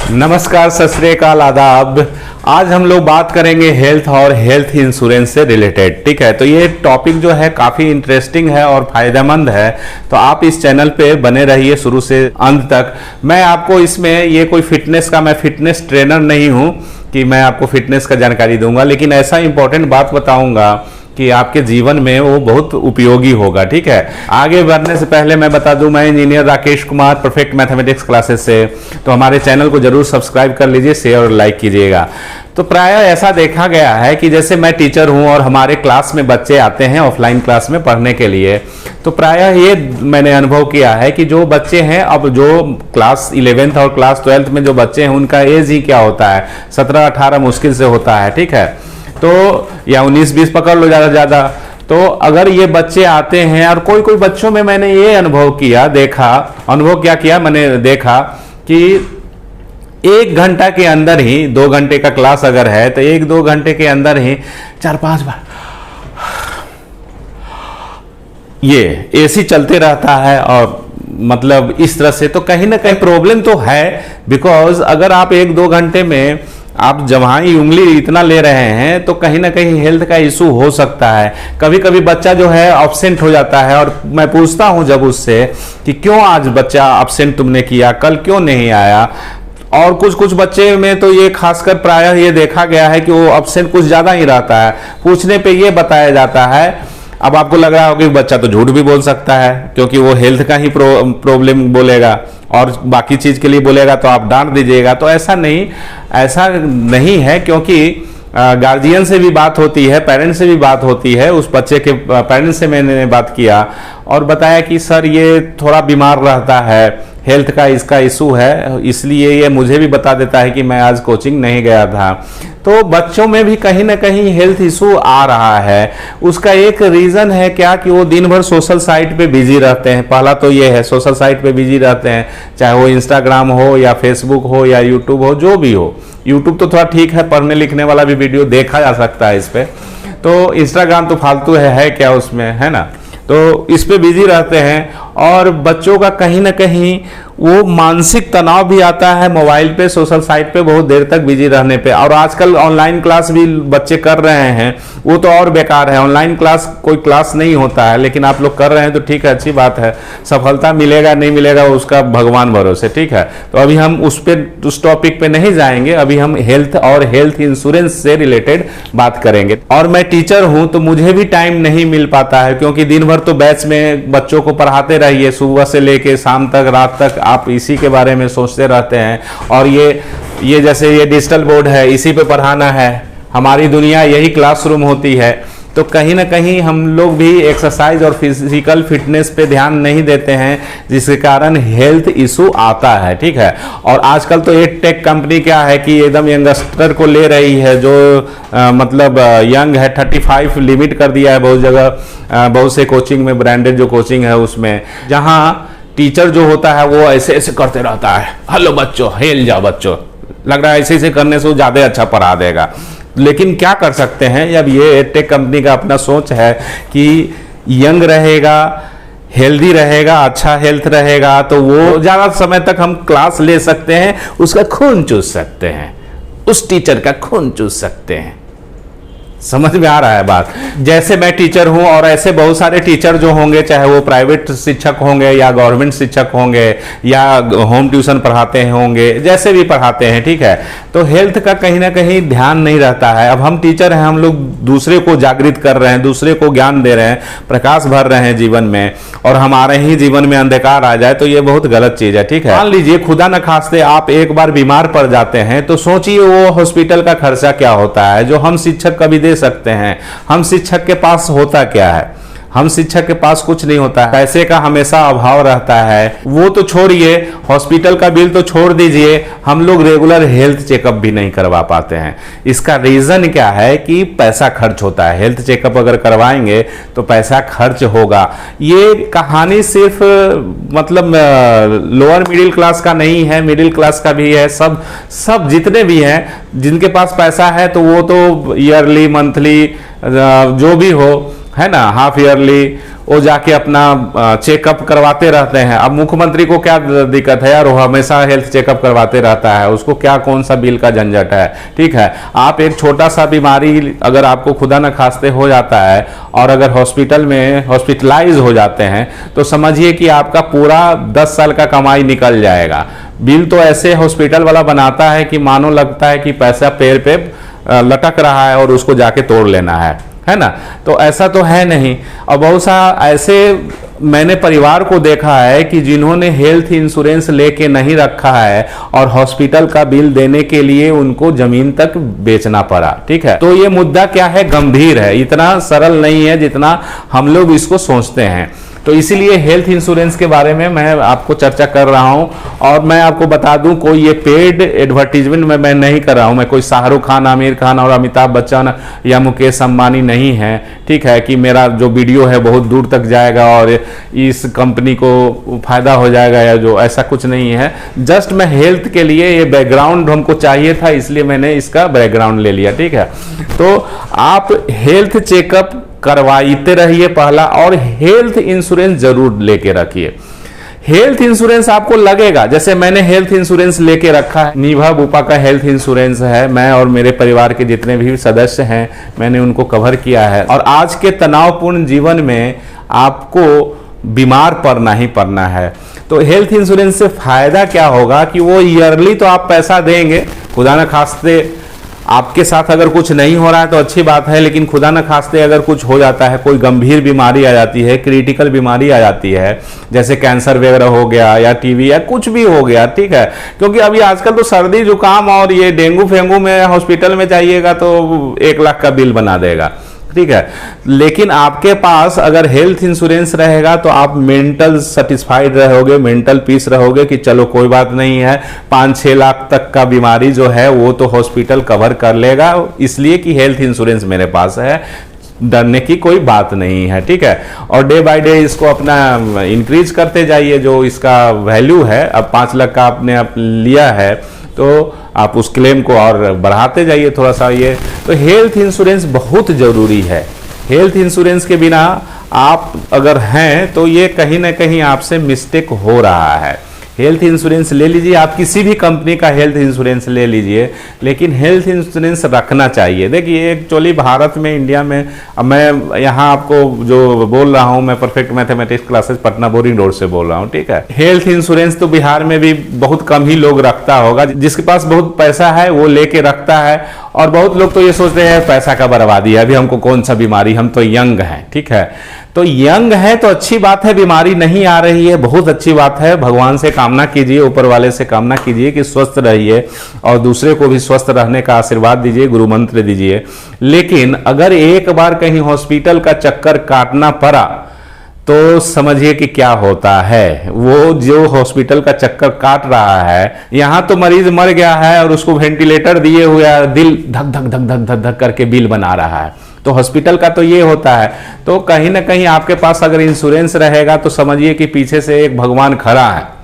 नमस्कार, सत श्री अकाल, आदाब। आज हम लोग बात करेंगे हेल्थ और हेल्थ इंश्योरेंस से रिलेटेड। ठीक है, तो ये टॉपिक जो है काफ़ी इंटरेस्टिंग है और फायदेमंद है, तो आप इस चैनल पे बने रहिए शुरू से अंत तक। मैं आपको इसमें ये कोई मैं फिटनेस ट्रेनर नहीं हूँ कि मैं आपको फिटनेस का जानकारी दूंगा, लेकिन ऐसा इंपॉर्टेंट बात बताऊंगा कि आपके जीवन में वो बहुत उपयोगी होगा। ठीक है, आगे बढ़ने से पहले मैं बता दूं, मैं engineer Rakesh Kumar, perfect mathematics classes से। तो हमारे चैनल को जरूर सब्सक्राइब कर लीजिए, शेयर और लाइक कीजिएगा। तो प्रायः ऐसा देखा गया है कि जैसे मैं टीचर हूं और हमारे क्लास में बच्चे आते हैं ऑफलाइन क्लास में पढ़ने के लिए, तो प्रायः ये मैंने अनुभव किया है कि जो बच्चे हैं, अब जो क्लास 11th और क्लास 12th में जो बच्चे हैं उनका एज ही क्या होता है, 17-18 मुश्किल से होता है। ठीक है, तो या 19-20 पकड़ लो ज़्यादा ज़्यादा। तो अगर ये बच्चे आते हैं और कोई बच्चों में मैंने ये अनुभव किया, मैंने देखा कि 1 घंटा के अंदर ही, 2 घंटे का क्लास अगर है तो 1-2 घंटे के अंदर ही 4-5 बार ये एसी चलते रहता है। और मतलब इस तरह से तो कहीं ना कहीं प्रॉब्लम तो है, बिकॉज अगर आप 1-2 घंटे में आप जवाई उंगली इतना ले रहे हैं तो कहीं ना कहीं हेल्थ का इशू हो सकता है। कभी कभी बच्चा जो है एब्सेंट हो जाता है और मैं पूछता हूं जब उससे कि क्यों आज बच्चा एब्सेंट तुमने किया, कल क्यों नहीं आया। और कुछ बच्चे में तो ये खासकर प्रायः ये देखा गया है कि वो एब्सेंट कुछ ज्यादा ही रहता है। पूछने पे ये बताया जाता है, अब आपको लग रहा होगा कि बच्चा तो झूठ भी बोल सकता है क्योंकि वो हेल्थ का ही प्रॉब्लम बोलेगा और बाकी चीज के लिए बोलेगा तो आप डांट दीजिएगा। तो ऐसा नहीं है, क्योंकि गार्जियन से भी बात होती है, पेरेंट्स से भी बात होती है। उस बच्चे के पेरेंट्स से मैंने बात किया और बताया कि सर ये थोड़ा बीमार रहता है, हेल्थ का इसका इशू है, इसलिए ये मुझे भी बता देता है कि मैं आज कोचिंग नहीं गया था। तो बच्चों में भी कहीं ना कहीं हेल्थ इशू आ रहा है। उसका एक रीज़न है क्या कि वो दिन भर सोशल साइट पे बिजी रहते हैं। पहला तो ये है, सोशल साइट पे बिजी रहते हैं, चाहे वो इंस्टाग्राम हो या फेसबुक हो या यूट्यूब हो, जो भी हो। यूट्यूब तो थोड़ा ठीक है, पढ़ने लिखने वाला भी वीडियो देखा जा सकता है इस पर। तो इंस्टाग्राम तो फालतू है क्या उसमें, है ना। तो इस पे बिजी रहते हैं और बच्चों का कहीं ना कहीं वो मानसिक तनाव भी आता है मोबाइल पे, सोशल साइट पे बहुत देर तक बिजी रहने पे। और आजकल ऑनलाइन क्लास भी बच्चे कर रहे हैं, वो तो और बेकार है। ऑनलाइन क्लास कोई क्लास नहीं होता है, लेकिन आप लोग कर रहे हैं तो ठीक है, अच्छी बात है। सफलता मिलेगा नहीं मिलेगा उसका भगवान भरोसे। ठीक है, तो अभी हम उस टॉपिक पे नहीं जाएंगे। अभी हम हेल्थ और हेल्थ इंश्योरेंस से रिलेटेड बात करेंगे। और मैं टीचर हूं तो मुझे भी टाइम नहीं मिल पाता है, क्योंकि दिन भर तो बैच में बच्चों को पढ़ाते रहिए, सुबह से लेके शाम तक, रात तक आप इसी के बारे में सोचते रहते हैं। और ये जैसे ये डिजिटल बोर्ड है, इसी पे पढ़ाना है, हमारी दुनिया यही क्लासरूम होती है। तो कहीं ना कहीं हम लोग भी एक्सरसाइज और फिजिकल फिटनेस पे ध्यान नहीं देते हैं, जिसके कारण हेल्थ इशू आता है। ठीक है, और आजकल तो एक टेक कंपनी क्या है कि एकदम यंगस्टर को ले रही है, जो मतलब यंग है, 35 लिमिट कर दिया है बहुत जगह। बहुत से कोचिंग में, ब्रांडेड जो कोचिंग है उसमें, जहाँ टीचर जो होता है वो ऐसे ऐसे करते रहता है, हेलो बच्चों, हिल जाओ बच्चों, लग रहा है ऐसे ऐसे करने से वो ज़्यादा अच्छा पढ़ा देगा। लेकिन क्या कर सकते हैं, जब ये टेक कंपनी का अपना सोच है कि यंग रहेगा, हेल्दी रहेगा, अच्छा हेल्थ रहेगा, तो वो ज़्यादा समय तक हम क्लास ले सकते हैं, उसका खून चूस सकते हैं, उस टीचर का खून चूस सकते हैं। समझ में आ रहा है बात। जैसे मैं टीचर हूं और ऐसे बहुत सारे टीचर जो होंगे, चाहे वो प्राइवेट शिक्षक होंगे या गवर्नमेंट शिक्षक होंगे या होम ट्यूशन पढ़ाते होंगे, जैसे भी पढ़ाते हैं। ठीक है, तो हेल्थ का कहीं ना कहीं ध्यान नहीं रहता है। अब हम टीचर हैं, हम लोग दूसरे को जागृत कर रहे हैं, दूसरे को ज्ञान दे रहे हैं, प्रकाश भर रहे हैं जीवन में, और हमारे ही जीवन में अंधकार आ जाए तो ये बहुत गलत चीज है। ठीक है, मान लीजिए खुदा न खास्ते आप एक बार बीमार पड़ जाते हैं, तो सोचिए वो हॉस्पिटल का खर्चा क्या होता है, जो हम शिक्षक कभी दे सकते हैं। हम शिक्षक के पास होता क्या है, हम शिक्षक के पास कुछ नहीं होता है, पैसे का हमेशा अभाव रहता है। वो तो छोड़िए, हॉस्पिटल का बिल तो छोड़ दीजिए, हम लोग रेगुलर हेल्थ चेकअप भी नहीं करवा पाते हैं। इसका रीजन क्या है कि पैसा खर्च होता है। हेल्थ चेकअप अगर करवाएंगे तो पैसा खर्च होगा। ये कहानी सिर्फ मतलब लोअर मिडिल क्लास का नहीं है, मिडिल क्लास का भी है। सब जितने भी हैं, जिनके पास पैसा है तो वो तो ईयरली, मंथली, जो भी हो, है ना, हाफ ईयरली वो जाके अपना चेकअप करवाते रहते हैं। अब मुख्यमंत्री को क्या दिक्कत है यार, वो हमेशा हेल्थ चेकअप करवाते रहता है, उसको क्या कौन सा बिल का झंझट है। ठीक है, आप एक छोटा सा बीमारी अगर आपको खुदा न खास्ते हो जाता है और अगर हॉस्पिटल में हॉस्पिटलाइज हो जाते हैं तो समझिए कि आपका पूरा 10 साल का कमाई निकल जाएगा। बिल तो ऐसे हॉस्पिटल वाला बनाता है कि मानो लगता है कि पैसा पैर पे लटक रहा है और उसको जाके तोड़ लेना है ना। तो ऐसा तो है नहीं। और बहुत सा ऐसे मैंने परिवार को देखा है कि जिन्होंने हेल्थ इंश्योरेंस लेके नहीं रखा है और हॉस्पिटल का बिल देने के लिए उनको जमीन तक बेचना पड़ा। ठीक है, तो ये मुद्दा क्या है, गंभीर है, इतना सरल नहीं है जितना हम लोग इसको सोचते हैं। तो इसीलिए हेल्थ इंश्योरेंस के बारे में मैं आपको चर्चा कर रहा हूं। और मैं आपको बता दूं, कोई ये पेड एडवर्टीजमेंट में मैं नहीं कर रहा हूं। मैं कोई शाहरुख खान, आमिर खान और अमिताभ बच्चन या मुकेश अंबानी नहीं है। ठीक है, कि मेरा जो वीडियो है बहुत दूर तक जाएगा और इस कंपनी को फायदा हो जाएगा या जो, ऐसा कुछ नहीं है। जस्ट मैं हेल्थ के लिए ये बैकग्राउंड हमको चाहिए था, इसलिए मैंने इसका बैकग्राउंड ले लिया। ठीक है, तो आप हेल्थ चेकअप करवाते रहिए पहला, और हेल्थ इंश्योरेंस जरूर लेके रखिए। हेल्थ इंश्योरेंस आपको लगेगा, जैसे मैंने हेल्थ इंश्योरेंस लेके रखा है, नीवा बुपा का हेल्थ इंश्योरेंस है, मैं और मेरे परिवार के जितने भी सदस्य हैं मैंने उनको कवर किया है। और आज के तनावपूर्ण जीवन में आपको बीमार पड़ना ही पड़ना है। तो हेल्थ इंश्योरेंस से फायदा क्या होगा कि वो ईयरली तो आप पैसा देंगे, खुदा न खास्ते आपके साथ अगर कुछ नहीं हो रहा है तो अच्छी बात है, लेकिन खुदा न खास्ते अगर कुछ हो जाता है, कोई गंभीर बीमारी आ जाती है, क्रिटिकल बीमारी आ जाती है, जैसे कैंसर वगैरह हो गया या टीबी या कुछ भी हो गया। ठीक है, क्योंकि अभी आजकल तो सर्दी जुकाम और ये डेंगू फेंगू में हॉस्पिटल में जाइएगा तो 1 लाख का बिल बना देगा। ठीक है, लेकिन आपके पास अगर हेल्थ इंश्योरेंस रहेगा तो आप मेंटल सेटिस्फाइड रहोगे, मेंटल पीस रहोगे कि चलो कोई बात नहीं है, 5-6 लाख तक का बीमारी जो है वो तो हॉस्पिटल कवर कर लेगा, इसलिए कि हेल्थ इंश्योरेंस मेरे पास है, डरने की कोई बात नहीं है। ठीक है, और डे बाय डे इसको अपना इंक्रीज करते जाइए, जो इसका वैल्यू है। अब 5 लाख का आपने लिया है तो आप उस क्लेम को और बढ़ाते जाइए थोड़ा सा। ये तो हेल्थ इंश्योरेंस बहुत जरूरी है। हेल्थ इंश्योरेंस के बिना आप अगर हैं तो ये कहीं ना कहीं आपसे मिस्टेक हो रहा है। हेल्थ इंश्योरेंस ले लीजिए, आप किसी भी कंपनी का हेल्थ इंश्योरेंस ले लीजिए, लेकिन हेल्थ इंश्योरेंस रखना चाहिए। देखिए एक्चुअली भारत में, इंडिया में, मैं यहाँ आपको जो बोल रहा हूँ, मैं perfect mathematics classes Patna boring road से बोल रहा हूँ। ठीक है, हेल्थ इंश्योरेंस तो बिहार में भी बहुत कम ही लोग रखता होगा, जिसके पास बहुत पैसा है वो लेके रखता है। और बहुत लोग तो ये सोचते हैं पैसा का बर्बादी है, अभी हमको कौन सा बीमारी, हम तो यंग हैं। ठीक है, तो यंग है तो अच्छी बात है, बीमारी नहीं आ रही है, बहुत अच्छी बात है। भगवान से कामना कीजिए, ऊपर वाले से कामना कीजिए कि स्वस्थ रहिए और दूसरे को भी स्वस्थ रहने का आशीर्वाद दीजिए, गुरु मंत्र दीजिए। लेकिन अगर एक बार कहीं हॉस्पिटल का चक्कर काटना पड़ा तो समझिए कि क्या होता है। वो जो हॉस्पिटल का चक्कर काट रहा है, यहां तो मरीज मर गया है और उसको वेंटिलेटर दिए हुए दिल धक धक धक धक धक धक करके बिल बना रहा है। तो हॉस्पिटल का तो ये होता है। तो कहीं ना कहीं आपके पास अगर इंश्योरेंस रहेगा तो समझिए कि पीछे से एक भगवान खड़ा है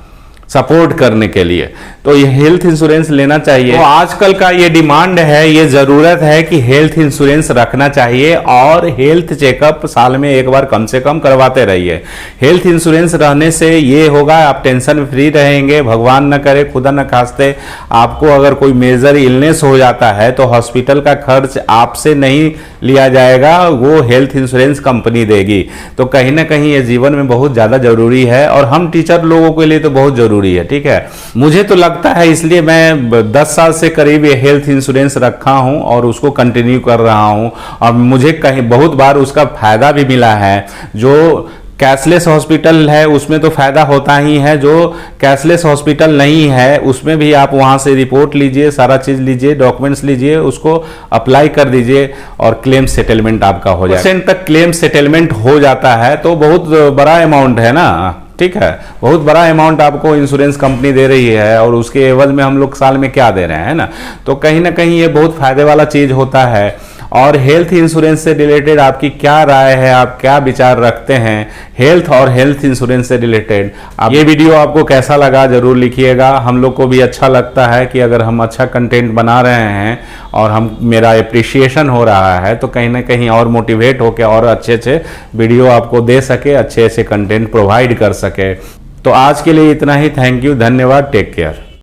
सपोर्ट करने के लिए। तो ये हेल्थ इंश्योरेंस लेना चाहिए। तो आजकल का ये डिमांड है, ये जरूरत है कि हेल्थ इंश्योरेंस रखना चाहिए और हेल्थ चेकअप साल में एक बार कम से कम करवाते रहिए। हेल्थ इंश्योरेंस रहने से ये होगा, आप टेंशन फ्री रहेंगे। भगवान न करे, खुदा न खास्ते आपको अगर कोई मेजर इलनेस हो जाता है तो हॉस्पिटल का खर्च आपसे नहीं लिया जाएगा, वो हेल्थ इंश्योरेंस कंपनी देगी। तो कहीं ना कहीं ये जीवन में बहुत ज्यादा जरूरी है और हम टीचर लोगों के लिए तो बहुत जरूरी है। ठीक है, मुझे तो लगता है, इसलिए मैं 10 साल से करीब ये हेल्थ इंश्योरेंस रखा हूं और उसको कंटिन्यू कर रहा हूं और मुझे कहीं बहुत बार उसका फायदा भी मिला है। जो कैशलेस हॉस्पिटल है उसमें तो फायदा होता ही है, जो कैशलेस हॉस्पिटल नहीं है उसमें भी आप वहां से रिपोर्ट लीजिए, सारा चीज लीजिए, डॉक्यूमेंट्स लीजिए, उसको अप्लाई कर दीजिए और क्लेम सेटलमेंट आपका हो जाए। % तक क्लेम सेटलमेंट हो जाता है, तो बहुत बड़ा अमाउंट है ना। ठीक है, बहुत बड़ा अमाउंट आपको इंश्योरेंस कंपनी दे रही है और उसके एवज में हम लोग साल में क्या दे रहे हैं, है ना। तो कहीं ना कहीं ये बहुत फायदे वाला चीज होता है। और हेल्थ इंश्योरेंस से रिलेटेड आपकी क्या राय है, आप क्या विचार रखते हैं हेल्थ और हेल्थ इंश्योरेंस से रिलेटेड। ये वीडियो आपको कैसा लगा जरूर लिखिएगा। हम लोग को भी अच्छा लगता है कि अगर हम अच्छा कंटेंट बना रहे हैं और हम मेरा अप्रिशिएशन हो रहा है तो कहीं ना कहीं और मोटिवेट होकर और अच्छे अच्छे वीडियो आपको दे सके, अच्छे अच्छे कंटेंट प्रोवाइड कर सके। तो आज के लिए इतना ही। थैंक यू, धन्यवाद, टेक केयर।